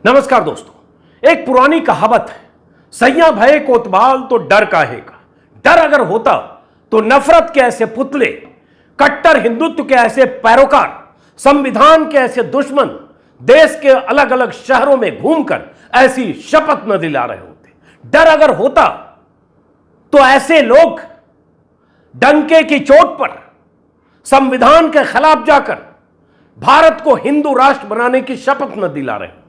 नमस्कार दोस्तों, एक पुरानी कहावत है, सैया भये कोतवाल तो डर काहे का। डर अगर होता तो नफरत के ऐसे पुतले, कट्टर हिंदुत्व के ऐसे पैरोकार, संविधान के ऐसे दुश्मन देश के अलग अलग शहरों में घूमकर ऐसी शपथ न दिला रहे होते। डर अगर होता तो ऐसे लोग डंके की चोट पर संविधान के खिलाफ जाकर भारत को हिंदू राष्ट्र बनाने की शपथ न दिला रहे होते।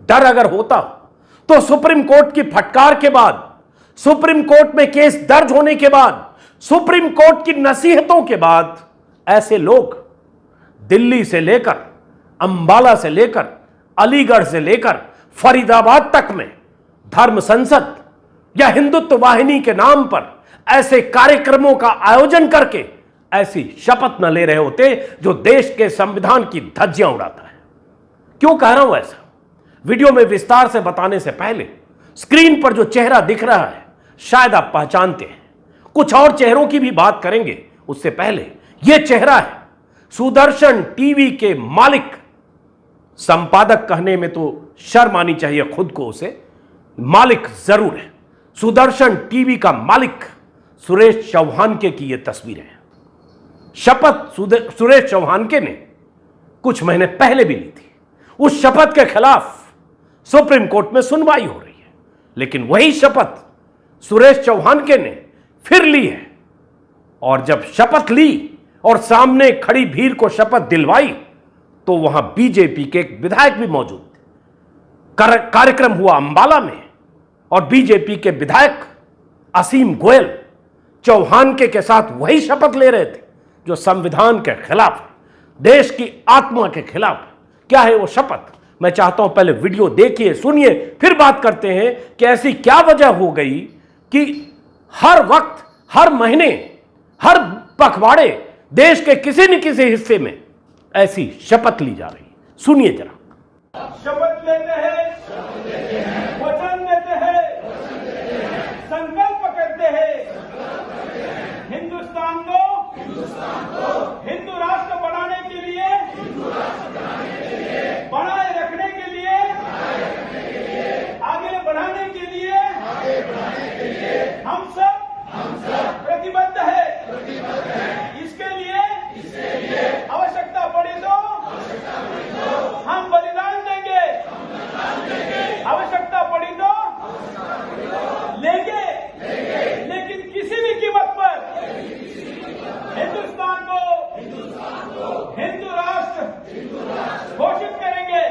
डर अगर होता तो सुप्रीम कोर्ट की फटकार के बाद, सुप्रीम कोर्ट में केस दर्ज होने के बाद, सुप्रीम कोर्ट की नसीहतों के बाद ऐसे लोग दिल्ली से लेकर, अंबाला से लेकर, अलीगढ़ से लेकर फरीदाबाद तक में धर्म संसद या हिंदुत्व वाहिनी के नाम पर ऐसे कार्यक्रमों का आयोजन करके ऐसी शपथ न ले रहे होते जो देश के संविधान की धज्जियां उड़ाता है। क्यों कह रहा हूं ऐसा? वीडियो में विस्तार से बताने से पहले स्क्रीन पर जो चेहरा दिख रहा है शायद आप पहचानते हैं। कुछ और चेहरों की भी बात करेंगे, उससे पहले यह चेहरा है सुदर्शन टीवी के मालिक, संपादक कहने में तो शर्म आनी चाहिए खुद को, उसे मालिक जरूर है, सुदर्शन टीवी का मालिक सुरेश चौहानके की यह तस्वीर है। शपथ सुरेश चौहानके ने कुछ महीने पहले भी ली थी। उस शपथ के खिलाफ सुप्रीम कोर्ट में सुनवाई हो रही है, लेकिन वही शपथ सुरेश चौहानके ने फिर ली है। और जब शपथ ली और सामने खड़ी भीड़ को शपथ दिलवाई तो वहां बीजेपी के एक विधायक भी मौजूद थे। कार्यक्रम हुआ अंबाला में और बीजेपी के विधायक असीम गोयल चौहानके के साथ वही शपथ ले रहे थे जो संविधान के खिलाफ है, देश की आत्मा के खिलाफ है। क्या है वो शपथ? मैं चाहता हूं पहले वीडियो देखिए, सुनिए, फिर बात करते हैं कि ऐसी क्या वजह हो गई कि हर वक्त, हर महीने, हर पखवाड़े देश के किसी न किसी हिस्से में ऐसी शपथ ली जा रही। सुनिए जरा। शपथ लेते हैं, वचन देते हैं, संकल्प करते हैं हिंदुस्तान को हिंदू राष्ट्र बनाने के लिए, बनाए रखने के लिए, आगे बढ़ाने के लिए हम सब प्रतिबद्ध है। इसके लिए आवश्यकता पड़ी तो हम बलिदान देंगे, आवश्यकता पड़ी तो लेंगे, लेकिन किसी भी कीमत पर हिंदुस्तान को हिंदू राष्ट्र घोषित करेंगे।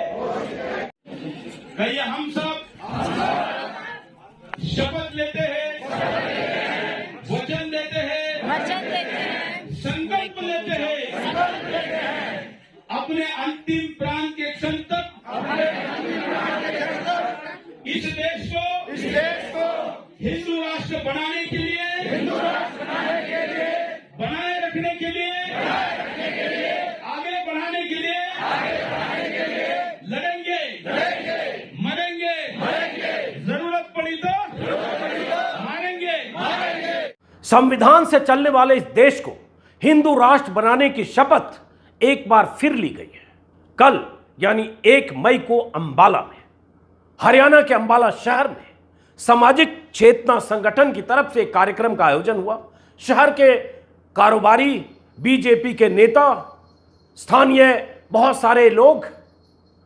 कहिए, हम सब शपथ लेते हैं, वचन देते हैं, संकल्प लेते हैं, अपने अंतिम प्राण के क्षण तक इस देश को हिंदू राष्ट्र बनाने के लिए, बनाए रखने के लिए, आगे बढ़ाने के लिए लड़ेंगे, मरेंगे, जरूरत पड़ी तो मारेंगे। संविधान से चलने वाले इस देश को हिंदू राष्ट्र बनाने की शपथ एक बार फिर ली गई है। कल यानी 1 मई को अंबाला में, हरियाणा के अंबाला शहर में सामाजिक चेतना संगठन की तरफ से एक कार्यक्रम का आयोजन हुआ। शहर के कारोबारी, बीजेपी के नेता, स्थानीय बहुत सारे लोग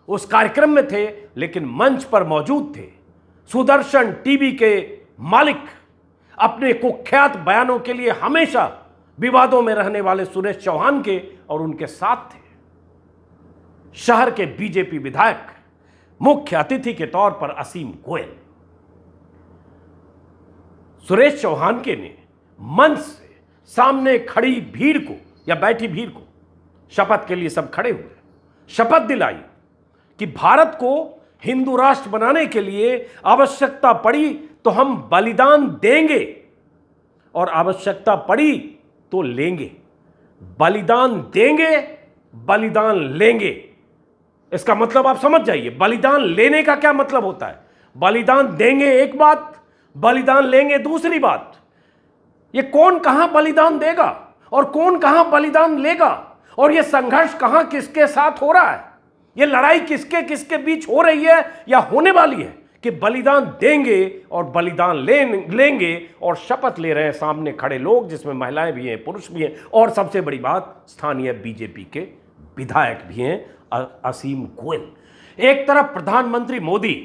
उस कार्यक्रम में थे, लेकिन मंच पर मौजूद थे सुदर्शन टीवी के मालिक, अपने कुख्यात बयानों के लिए हमेशा विवादों में रहने वाले सुरेश चौहानके, और उनके साथ थे शहर के बीजेपी विधायक, मुख्य अतिथि के तौर पर असीम गोयल। सुरेश चौहानके ने मंच से सामने खड़ी भीड़ को या बैठी भीड़ को, शपथ के लिए सब खड़े हुए, शपथ दिलाई कि भारत को हिंदू राष्ट्र बनाने के लिए आवश्यकता पड़ी तो हम बलिदान देंगे और आवश्यकता पड़ी तो लेंगे। बलिदान देंगे, बलिदान लेंगे। इसका मतलब आप समझ जाइए, बलिदान लेने का क्या मतलब होता है। बलिदान देंगे एक बात, बलिदान लेंगे दूसरी बात। ये कौन कहां बलिदान देगा और कौन कहां बलिदान लेगा, और ये संघर्ष कहां किसके साथ हो रहा है, ये लड़ाई किसके किसके बीच हो रही है या होने वाली है कि बलिदान देंगे और बलिदान लेंगे और शपथ ले रहे हैं सामने खड़े लोग, जिसमें महिलाएं भी हैं, पुरुष भी हैं, और सबसे बड़ी बात स्थानीय बीजेपी के विधायक भी हैं, असीम गोयल। एक तरफ प्रधानमंत्री मोदी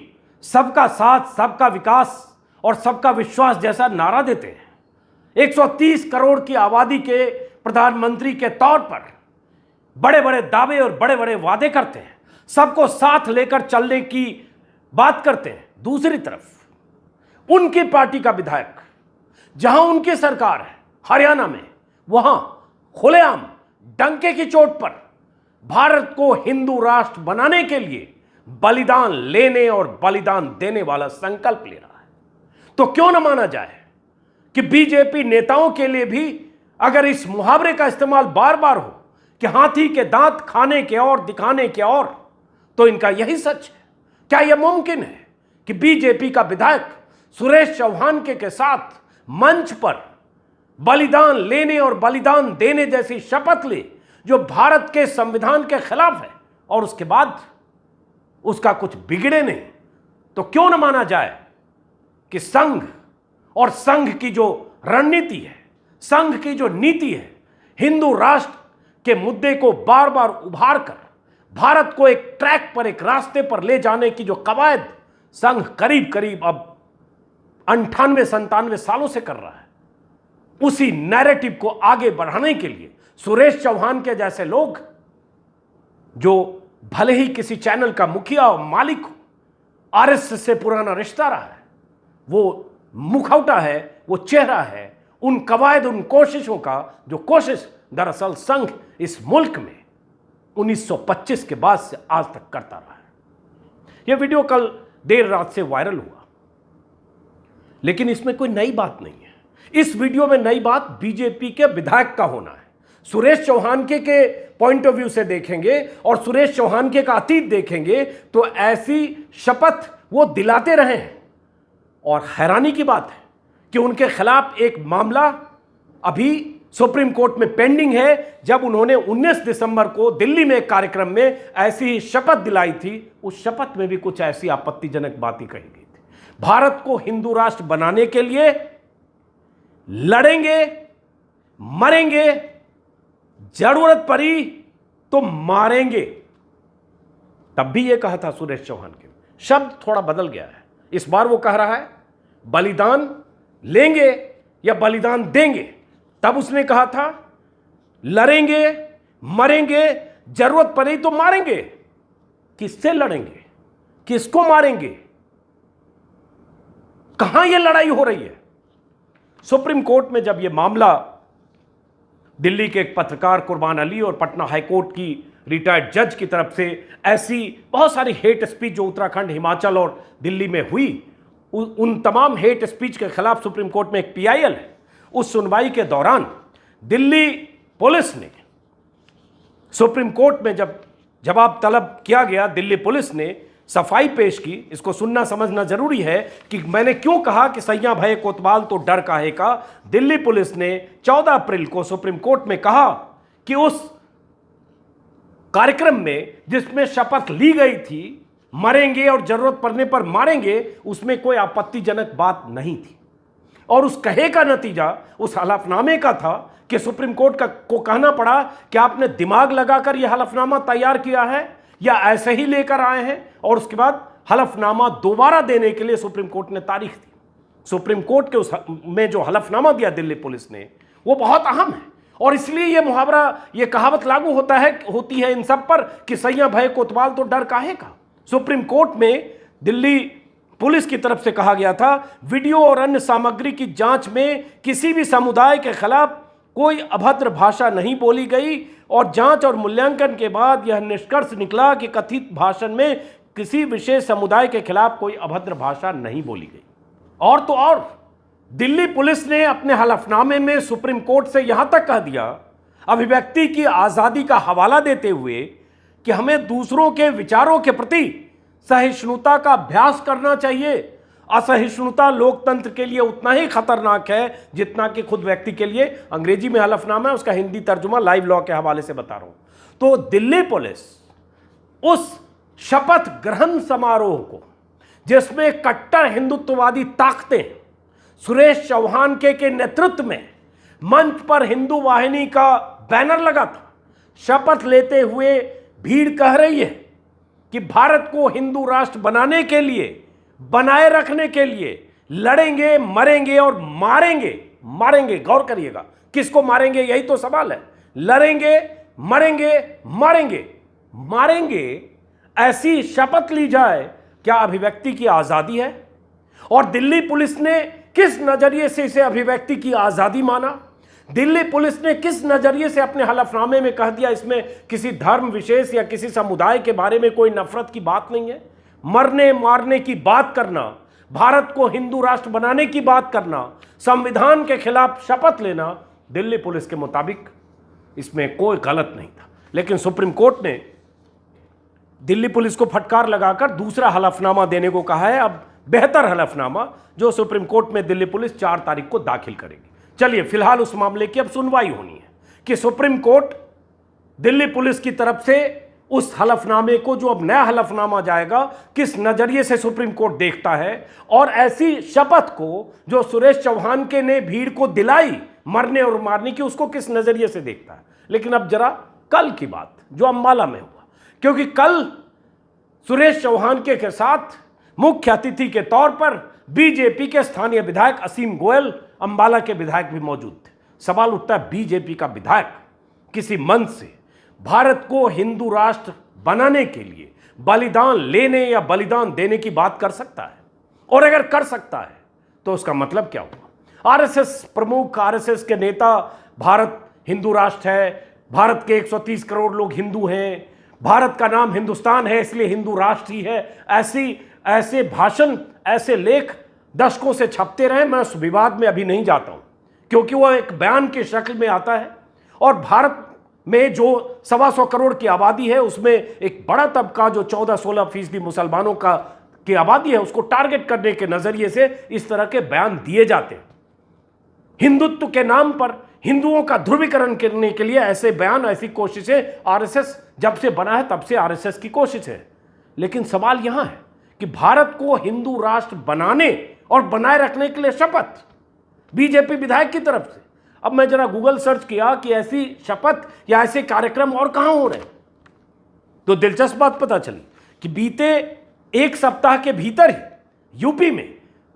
सबका साथ, सबका विकास और सबका विश्वास जैसा नारा देते हैं, 130 करोड़ की आबादी के प्रधानमंत्री के तौर पर बड़े बड़े दावे और बड़े बड़े वादे करते हैं, सबको साथ लेकर चलने की बात करते हैं। दूसरी तरफ उनकी पार्टी का विधायक, जहां उनकी सरकार है हरियाणा में, वहां खुलेआम डंके की चोट पर भारत को हिंदू राष्ट्र बनाने के लिए बलिदान लेने और बलिदान देने वाला संकल्प ले रहा है। तो क्यों न माना जाए कि बीजेपी नेताओं के लिए भी अगर इस मुहावरे का इस्तेमाल बार बार हो कि हाथी के दांत खाने के और दिखाने के और, तो इनका यही सच है। क्या यह मुमकिन है कि बीजेपी का विधायक सुरेश चौहान के साथ मंच पर बलिदान लेने और बलिदान देने जैसी शपथ ले जो भारत के संविधान के खिलाफ है, और उसके बाद उसका कुछ बिगड़े नहीं? तो क्यों न माना जाए कि संघ और संघ की जो रणनीति है, संघ की जो नीति है, हिंदू राष्ट्र के मुद्दे को बार बार उभार कर भारत को एक ट्रैक पर, एक रास्ते पर ले जाने की जो कवायद संघ करीब करीब अब 98-97 सालों से कर रहा है, उसी नैरेटिव को आगे बढ़ाने के लिए सुरेश चौहान के जैसे लोग, जो भले ही किसी चैनल का मुखिया और मालिक हो, आरएसएस से पुराना रिश्ता रहा है, वो मुखौटा है, वो चेहरा है उन कवायद, उन कोशिशों का, जो कोशिश दरअसल संघ इस मुल्क में 1925 के बाद से आज तक करता रहा है। यह वीडियो कल देर रात से वायरल हुआ, लेकिन इसमें कोई नई बात नहीं है। इस वीडियो में नई बात बीजेपी के विधायक का होना है। सुरेश चौहान के पॉइंट ऑफ व्यू से देखेंगे और सुरेश चौहान के का अतीत देखेंगे तो ऐसी शपथ वो दिलाते रहे हैं। और हैरानी की बात है कि उनके खिलाफ एक मामला अभी सुप्रीम कोर्ट में पेंडिंग है। जब उन्होंने 19 दिसंबर को दिल्ली में एक कार्यक्रम में ऐसी ही शपथ दिलाई थी, उस शपथ में भी कुछ ऐसी आपत्तिजनक बातें कही गई थी। भारत को हिंदू राष्ट्र बनाने के लिए लड़ेंगे, मरेंगे, जरूरत पड़ी तो मारेंगे। तब भी यह कहा था सुरेश चौहान के। शब्द थोड़ा बदल गया है, इस बार वो कह रहा है बलिदान लेंगे या बलिदान देंगे। तब उसने कहा था लड़ेंगे, मरेंगे, जरूरत पड़ी तो मारेंगे। किससे लड़ेंगे, किसको मारेंगे, कहां यह लड़ाई हो रही है? सुप्रीम कोर्ट में जब यह मामला दिल्ली के एक पत्रकार कुर्बान अली और पटना हाईकोर्ट की रिटायर्ड जज की तरफ से ऐसी बहुत सारी हेट स्पीच जो उत्तराखंड, हिमाचल और दिल्ली में हुई, उन तमाम हेट स्पीच के खिलाफ सुप्रीम कोर्ट में एक पीआईएल है। उस सुनवाई के दौरान दिल्ली पुलिस ने सुप्रीम कोर्ट में जब जवाब तलब किया गया, दिल्ली पुलिस ने सफाई पेश की। इसको सुनना समझना जरूरी है कि मैंने क्यों कहा कि सैया भये कोतवाल तो डर काहे का। दिल्ली पुलिस ने 14 अप्रैल को सुप्रीम कोर्ट में कहा कि उस कार्यक्रम में जिसमें शपथ ली गई थी मरेंगे और जरूरत पड़ने पर मारेंगे, उसमें कोई आपत्तिजनक बात नहीं थी। और उस कहे का नतीजा उस हलफनामे का था कि सुप्रीम कोर्ट को कहना पड़ा कि आपने दिमाग लगाकर यह हलफनामा तैयार किया है या ऐसे ही लेकर आए हैं। और उसके बाद हलफनामा दोबारा देने के लिए सुप्रीम कोर्ट ने तारीख दी। सुप्रीम कोर्ट के उस में जो हलफनामा दिया दिल्ली पुलिस ने, वो बहुत अहम है। और इसलिए यह मुहावरा, यह कहावत लागू होती है इन सब पर कि सैया भये कोतवाल तो डर काहे का। सुप्रीम कोर्ट में दिल्ली पुलिस की तरफ से कहा गया था, वीडियो और अन्य सामग्री की जांच में किसी भी समुदाय के खिलाफ कोई अभद्र भाषा नहीं बोली गई और जांच और मूल्यांकन के बाद यह निष्कर्ष निकला कि कथित भाषण में किसी विशेष समुदाय के खिलाफ कोई अभद्र भाषा नहीं बोली गई। और तो और दिल्ली पुलिस ने अपने हलफनामे में सुप्रीम कोर्ट से यहां तक कह दिया, अभिव्यक्ति की आजादी का हवाला देते हुए, कि हमें दूसरों के विचारों के प्रति सहिष्णुता का अभ्यास करना चाहिए। असहिष्णुता लोकतंत्र के लिए उतना ही खतरनाक है जितना कि खुद व्यक्ति के लिए। अंग्रेजी में हलफनामा है, उसका हिंदी तर्जुमा लाइव लॉ के हवाले से बता रहा हूं। तो दिल्ली पुलिस उस शपथ ग्रहण समारोह को, जिसमें कट्टर हिंदुत्ववादी ताकतें सुरेश चौहान के नेतृत्व में मंच पर हिंदू वाहिनी का बैनर लगा था, शपथ लेते हुए भीड़ कह रही है कि भारत को हिंदू राष्ट्र बनाने के लिए, बनाए रखने के लिए लड़ेंगे, मरेंगे और मारेंगे। मारेंगे, गौर करिएगा, किसको मारेंगे, यही तो सवाल है। लड़ेंगे, मरेंगे, मारेंगे। मारेंगे, ऐसी शपथ ली जाए, क्या अभिव्यक्ति की आजादी है? और दिल्ली पुलिस ने किस नजरिए से इसे अभिव्यक्ति की आजादी माना? दिल्ली पुलिस ने किस नजरिए से अपने हलफनामे में कह दिया इसमें किसी धर्म विशेष या किसी समुदाय के बारे में कोई नफरत की बात नहीं है? मरने मारने की बात करना, भारत को हिंदू राष्ट्र बनाने की बात करना, संविधान के खिलाफ शपथ लेना, दिल्ली पुलिस के मुताबिक इसमें कोई गलत नहीं था। लेकिन सुप्रीम कोर्ट ने दिल्ली पुलिस को फटकार लगाकर दूसरा हलफनामा देने को कहा है। अब बेहतर हलफनामा जो सुप्रीम कोर्ट में दिल्ली पुलिस 4 तारीख को दाखिल करेगी। चलिए, फिलहाल उस मामले की अब सुनवाई होनी है कि सुप्रीम कोर्ट दिल्ली पुलिस की तरफ से उस हलफनामे को, जो अब नया हलफनामा जाएगा, किस नजरिए से सुप्रीम कोर्ट देखता है, और ऐसी शपथ को जो सुरेश चौहान के ने भीड़ को दिलाई मरने और मारने की, उसको किस नजरिए से देखता है। लेकिन अब जरा कल की बात जो अंबाला में हुआ, क्योंकि कल सुरेश चौहान के साथ मुख्य अतिथि के तौर पर बीजेपी के स्थानीय विधायक असीम गोयल, अंबाला के विधायक भी मौजूद थे। सवाल उठता है, बीजेपी का विधायक किसी मंच से भारत को हिंदू राष्ट्र बनाने के लिए बलिदान लेने या बलिदान देने की बात कर सकता है? और अगर कर सकता है तो उसका मतलब क्या हुआ? आरएसएस प्रमुख, आरएसएस के नेता, भारत हिंदू राष्ट्र है, भारत के 130 करोड़ लोग हिंदू हैं, भारत का नाम हिंदुस्तान है इसलिए हिंदू राष्ट्र ही है, ऐसे भाषण, ऐसे लेख दशकों से छपते रहे। मैं उस विवाद में अभी नहीं जाता हूं, क्योंकि वह एक बयान की शक्ल में आता है। और भारत में जो 125 करोड़ की आबादी है, उसमें एक बड़ा तबका जो 14-16% मुसलमानों की आबादी है, उसको टारगेट करने के नजरिए से इस तरह के बयान दिए जाते हैं। हिंदुत्व के नाम पर हिंदुओं का ध्रुवीकरण करने के लिए ऐसे बयान, ऐसी कोशिशें आरएसएस जब से बना है तब से आरएसएस की कोशिश है। लेकिन सवाल यहां है कि भारत को हिंदू राष्ट्र बनाने और बनाए रखने के लिए शपथ बीजेपी विधायक की तरफ से। अब मैं जरा गूगल सर्च किया कि ऐसी शपथ या ऐसे कार्यक्रम और कहां हो रहे हैं, तो दिलचस्प बात पता चली कि बीते एक सप्ताह के भीतर ही यूपी में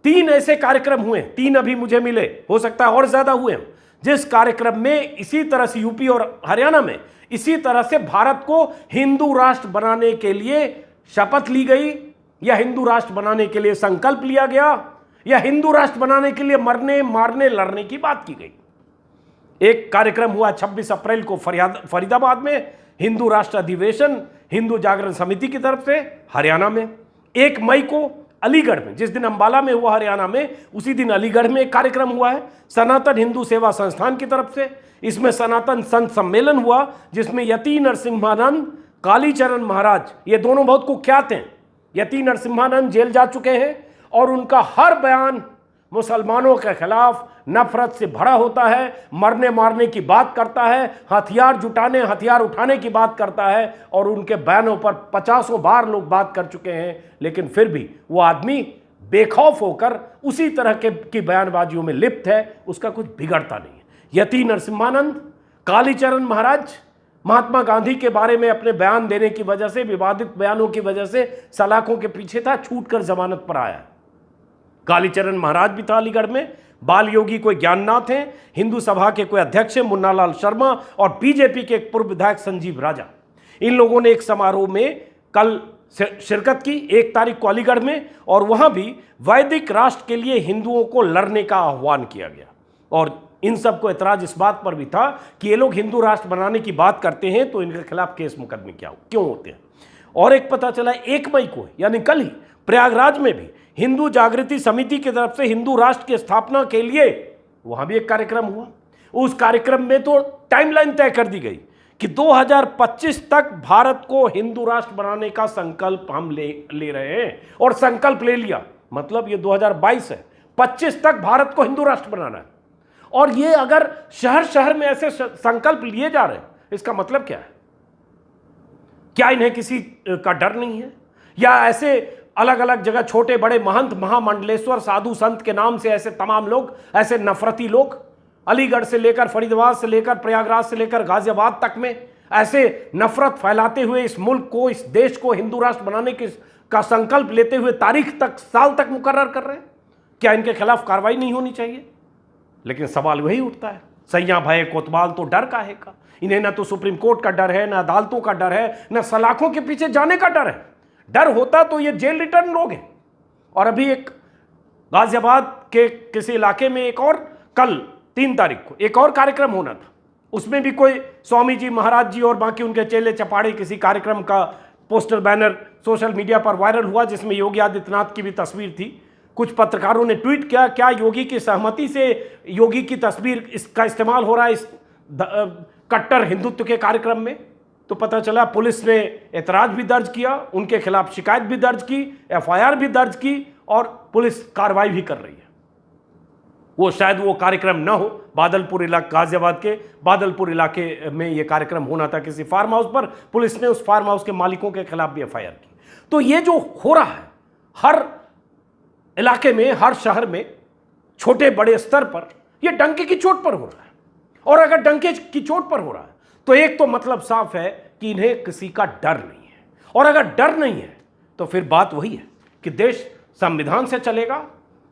3 ऐसे कार्यक्रम हुए। 3 अभी मुझे मिले, हो सकता है और ज्यादा हुए, जिस कार्यक्रम में इसी तरह से यूपी और हरियाणा में इसी तरह से भारत को हिंदू राष्ट्र बनाने के लिए शपथ ली गई, या हिंदू राष्ट्र बनाने के लिए संकल्प लिया गया, या हिंदू राष्ट्र बनाने के लिए मरने, मारने, लड़ने की बात की गई। एक कार्यक्रम हुआ 26 अप्रैल को फरीदाबाद में, हिंदू राष्ट्र अधिवेशन हिंदू जागरण समिति की तरफ से हरियाणा में। 1 मई को अलीगढ़ में, जिस दिन अंबाला में हुआ हरियाणा में, उसी दिन अलीगढ़ में एक कार्यक्रम हुआ है सनातन हिंदू सेवा संस्थान की तरफ से। इसमें सनातन संत सम्मेलन हुआ, जिसमें यति नरसिम्हानंद, कालीचरण महाराज, ये दोनों बहुत कुख्यात हैं। यति नरसिम्हानंद जेल जा चुके हैं और उनका हर बयान मुसलमानों के खिलाफ नफरत से भरा होता है, मरने मारने की बात करता है, हथियार जुटाने, हथियार उठाने की बात करता है, और उनके बयानों पर 50 बार लोग बात कर चुके हैं। लेकिन फिर भी वो आदमी बेखौफ होकर उसी तरह की बयानबाजियों में लिप्त है, उसका कुछ बिगड़ता नहीं है। यति नरसिम्हानंद, कालीचरण महाराज महात्मा गांधी के बारे में अपने बयान देने की वजह से, विवादित बयानों की वजह से सलाखों के पीछे था, छूटकर जमानत पर आया। कालीचरण महाराज भी था अलीगढ़ में। बाल योगी कोई ज्ञाननाथ हैं, हिंदू सभा के कोई अध्यक्ष हैं मुन्नालाल शर्मा, और बीजेपी के एक पूर्व विधायक संजीव राजा। इन लोगों ने एक समारोह में कल शिरकत की 1 तारीख को अलीगढ़ में, और वहां भी वैदिक राष्ट्र के लिए हिंदुओं को लड़ने का आह्वान किया गया। और इन सबको एतराज इस बात पर भी था कि ये लोग हिंदू राष्ट्र बनाने की बात करते हैं तो इनके खिलाफ केस मुकदमे क्यों होते हैं। और एक पता चला 1 मई को, यानी कल ही, प्रयागराज में भी हिंदू जागृति समिति की तरफ से हिंदू राष्ट्र की स्थापना के लिए वहां भी एक कार्यक्रम हुआ। उस कार्यक्रम में तो टाइमलाइन तय कर दी गई कि 2025 तक भारत को हिंदू राष्ट्र बनाने का संकल्प हम ले रहे हैं, और संकल्प ले लिया मतलब ये 2022 है, 25 तक भारत को हिंदू राष्ट्र बनाना है। और ये अगर शहर शहर में ऐसे संकल्प लिए जा रहे हैं, इसका मतलब क्या है? क्या इन्हें किसी का डर नहीं है? या ऐसे अलग अलग जगह छोटे बड़े महंत, महामंडलेश्वर, साधु संत के नाम से ऐसे तमाम लोग, ऐसे नफरती लोग, अलीगढ़ से लेकर फरीदाबाद से लेकर प्रयागराज से लेकर गाजियाबाद तक में ऐसे नफरत फैलाते हुए इस मुल्क को, इस देश को हिंदू राष्ट्र बनाने का संकल्प लेते हुए तारीख तक, साल तक मुकर्रर कर रहे हैं? क्या इनके खिलाफ कार्रवाई नहीं होनी चाहिए? लेकिन सवाल वही उठता है, सैया भय कोतवाल तो डर काहे का? इन्हें ना तो सुप्रीम कोर्ट का डर है, ना अदालतों का डर है, ना सलाखों के पीछे जाने का डर है। डर होता तो ये जेल रिटर्न लोग हैं। और अभी एक गाजियाबाद के किसी इलाके में एक और, कल 3 तारीख को एक और कार्यक्रम होना था, उसमें भी कोई स्वामी जी, महाराज जी और बाकी उनके चेले चपाड़े किसी कार्यक्रम का पोस्टर बैनर सोशल मीडिया पर वायरल हुआ, जिसमें योगी आदित्यनाथ की भी तस्वीर थी। कुछ पत्रकारों ने ट्वीट किया, क्या योगी की सहमति से योगी की तस्वीर इसका इस्तेमाल हो रहा है इस कट्टर हिंदुत्व के कार्यक्रम में? तो पता चला पुलिस ने एतराज भी दर्ज किया, उनके खिलाफ शिकायत भी दर्ज की, एफआईआर भी दर्ज की और पुलिस कार्रवाई भी कर रही है। वो शायद वो कार्यक्रम ना हो, बादलपुर इलाके, गाजियाबाद के बादलपुर इलाके में ये कार्यक्रम होना था किसी फार्म हाउस पर। पुलिस ने उस फार्म हाउस के मालिकों के खिलाफ भी एफआईआर की। तो ये जो हो रहा है हर इलाके में, हर शहर में, छोटे बड़े स्तर पर, ये डंके की चोट पर हो रहा है। और अगर डंके की चोट पर हो रहा है तो एक तो मतलब साफ है कि इन्हें किसी का डर नहीं है। और अगर डर नहीं है तो फिर बात वही है कि देश संविधान से चलेगा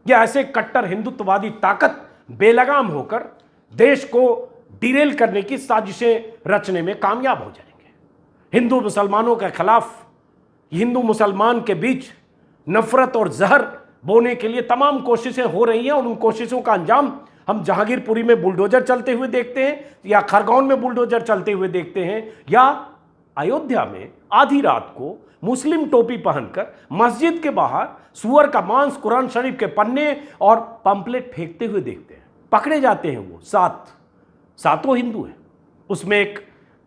या ऐसे कट्टर हिंदुत्ववादी ताकत बेलगाम होकर देश को डिरेल करने की साजिशें रचने में कामयाब हो जाएंगे। हिंदू मुसलमानों के खिलाफ, हिंदू मुसलमान के बीच नफरत और जहर बोने के लिए तमाम कोशिशें हो रही हैं और उन कोशिशों का अंजाम हम जहांगीरपुरी में बुलडोजर चलते हुए देखते हैं, या खरगोन में बुलडोजर चलते हुए देखते हैं, या अयोध्या में आधी रात को मुस्लिम टोपी पहनकर मस्जिद के बाहर सुअर का मांस, कुरान शरीफ के पन्ने और पंपलेट फेंकते हुए देखते हैं। पकड़े जाते हैं वो सातों हिंदू हैं। उसमें एक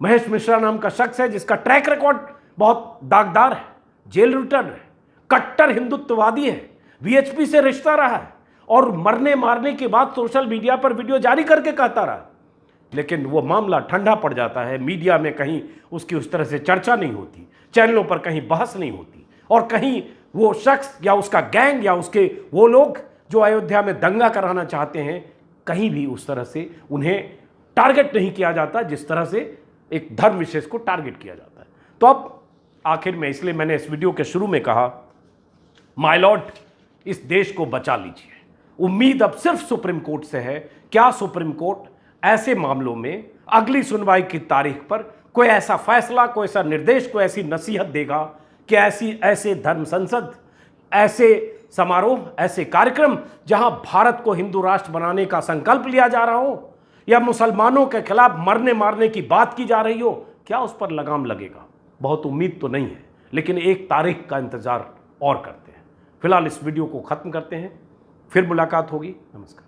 महेश मिश्रा नाम का शख्स है जिसका ट्रैक रिकॉर्ड बहुत दागदार है, जेल रिटर्न है, कट्टर हिंदुत्ववादी है, वीएचपी से रिश्ता रहा है और मरने मारने के बाद सोशल मीडिया पर वीडियो जारी करके कहता रहा। लेकिन वो मामला ठंडा पड़ जाता है, मीडिया में कहीं उसकी उस तरह से चर्चा नहीं होती, चैनलों पर कहीं बहस नहीं होती, और कहीं वो शख्स या उसका गैंग या उसके वो लोग जो अयोध्या में दंगा कराना चाहते हैं, कहीं भी उस तरह से उन्हें टारगेट नहीं किया जाता जिस तरह से एक धर्म विशेष को टारगेट किया जाता है। तो अब आखिर में, इसलिए मैंने इस वीडियो के शुरू में कहा, माय लॉर्ड, इस देश को बचा लीजिए। उम्मीद अब सिर्फ सुप्रीम कोर्ट से है। क्या सुप्रीम कोर्ट ऐसे मामलों में अगली सुनवाई की तारीख पर कोई ऐसा फैसला, कोई ऐसा निर्देश, कोई ऐसी नसीहत देगा कि ऐसे धर्म संसद, ऐसे समारोह, ऐसे कार्यक्रम जहां भारत को हिंदू राष्ट्र बनाने का संकल्प लिया जा रहा हो या मुसलमानों के खिलाफ मरने मारने की बात की जा रही हो, क्या उस पर लगाम लगेगा? बहुत उम्मीद तो नहीं है, लेकिन एक तारीख का इंतजार और करते हैं। फिलहाल इस वीडियो को खत्म करते हैं, फिर मुलाकात होगी। नमस्कार।